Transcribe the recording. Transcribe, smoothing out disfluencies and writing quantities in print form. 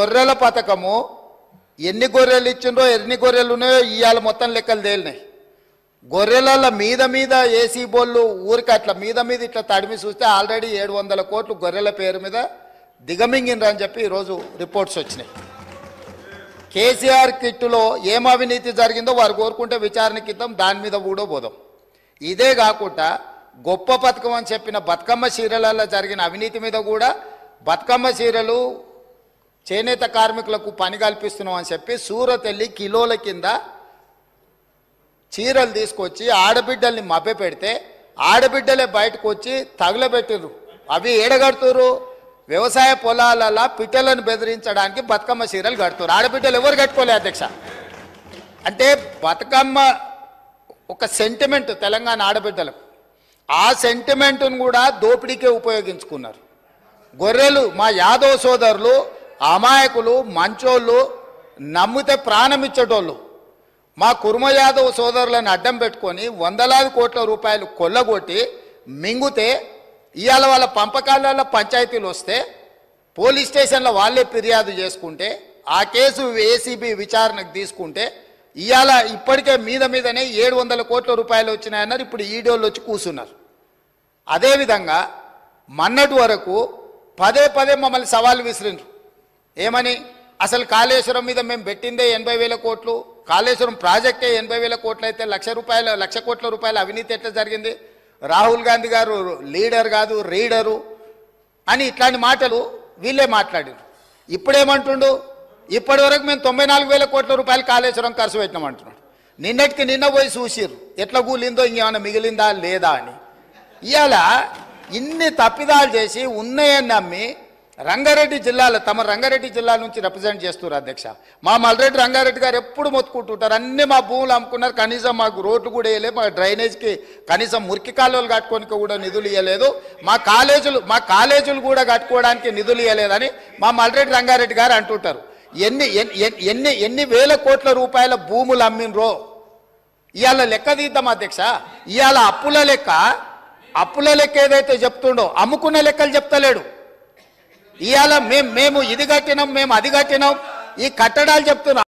గొర్రెల పథకము ఎన్ని గొర్రెలు ఇచ్చిండ్రో ఎన్ని గొర్రెలు ఉన్నాయో ఇవాళ మొత్తం లెక్కలు తేలినాయి. గొర్రెల మీద ఏసీ బోళ్ళు ఊరికి అట్లా మీద ఇట్లా తడిమి చూస్తే ఆల్రెడీ 700 కోట్లు గొర్రెల పేరు మీద దిగమింగినరు అని చెప్పి ఈరోజు రిపోర్ట్స్ వచ్చినాయి. కేసీఆర్ కిట్టులో ఏం అవినీతి జరిగిందో వారు కోరుకుంటే విచారణకి ఇద్దాం, దాని మీద కూడా పోదాం. ఇదే కాకుండా గొప్ప పథకం అని చెప్పిన బతుకమ్మ చీరలలో జరిగిన అవినీతి మీద కూడా బతుకమ్మ చీరలు చేనేత కార్మికులకు పని కల్పిస్తున్నాం అని చెప్పి సూరత్ వెళ్ళి కిలోల కింద చీరలు తీసుకొచ్చి ఆడబిడ్డల్ని మభ్య పెడితే ఆడబిడ్డలే బయటకు వచ్చి తగులబెట్టిర్రు. అవి ఏడగడుతురు వ్యవసాయ పొలాలలో పిట్టలను బెదిరించడానికి బతుకమ్మ చీరలు కడుతున్నారు. ఆడబిడ్డలు ఎవరు కట్టుకోలే అధ్యక్ష. అంటే బతుకమ్మ ఒక సెంటిమెంట్ తెలంగాణ ఆడబిడ్డలకు, ఆ సెంటిమెంట్ను కూడా దోపిడీకే ఉపయోగించుకున్నారు. గొర్రెలు మా యాదవ్ సోదరులు అమాయకులు, మంచోళ్ళు, నమ్మితే ప్రాణం ఇచ్చేటోళ్ళు. మా కుర్మ యాదవ్ సోదరులను అడ్డం పెట్టుకొని వందలాది కోట్ల రూపాయలు కొల్లగొట్టి మింగుతే ఇవాళ వాళ్ళ పంపకాలలో పంచాయతీలు వస్తే పోలీస్ స్టేషన్లో వాళ్ళే ఫిర్యాదు చేసుకుంటే ఆ కేసు ఏసీబీ విచారణకు తీసుకుంటే ఇవాళ ఇప్పటికే మీదనే 700 కోట్ల రూపాయలు వచ్చినాయన్నారు. ఇప్పుడు ఈడోళ్ళు వచ్చి కూర్చున్నారు. అదేవిధంగా మొన్నటి వరకు పదే మమ్మల్ని సవాల్ విసిరిండ్రు. ఏమని? అసలు కాళేశ్వరం మీద మేము పెట్టిందే 80,000 కోట్లు, కాళేశ్వరం ప్రాజెక్టే 80,000 కోట్లు అయితే 1,00,000 కోట్ల రూపాయల అవినీతి ఎట్లా జరిగింది? రాహుల్ గాంధీ గారు లీడర్ కాదు రీడరు అని ఇట్లాంటి మాటలు వీళ్ళే మాట్లాడారు. ఇప్పుడేమంటుండు? ఇప్పటి వరకు మేము 94,000 కోట్ల రూపాయలు కాళేశ్వరం ఖర్చు పెట్టినామంటున్నాడు. నిన్నటికి నిన్న పోయి చూసిర్రు ఎట్లా కూలిందో, ఇంకేమైనా మిగిలిందా లేదా అని. ఇవాళ ఇన్ని తప్పిదాలు చేసి ఉన్నాయని నమ్మి రంగారెడ్డి జిల్లాలో తమ రంగారెడ్డి జిల్లా నుంచి రిప్రజెంట్ చేస్తున్నారు అధ్యక్ష. మా మల్రెడ్డి రంగారెడ్డి గారు ఎప్పుడు మొత్తుకుంటుంటారు, అన్నీ మా భూములు అమ్ముకున్నారు, కనీసం మాకు రోడ్లు కూడా వేయలేదు, మా డ్రైనేజ్కి కనీసం మురికి కాలువలు కట్టుకోనికి కూడా నిధులు ఇవ్వలేదు, మా కాలేజీలు కూడా కట్టుకోవడానికి నిధులు ఇవ్వలేదని మా మల్రెడ్డి రంగారెడ్డి గారు అంటుంటారు. ఎన్ని వేల కోట్ల రూపాయల భూములు అమ్మినరో ఇవాళ లెక్క తీద్దాం అధ్యక్ష. ఇవాళ అప్పుల లెక్క ఏదైతే చెప్తుండో అమ్ముకున్న లెక్కలు చెప్తలేడు. ఇవాళ మేము ఇది కట్టినాం, మేము అది కట్టినాం, ఈ కట్టడాలు చెప్తున్నాం.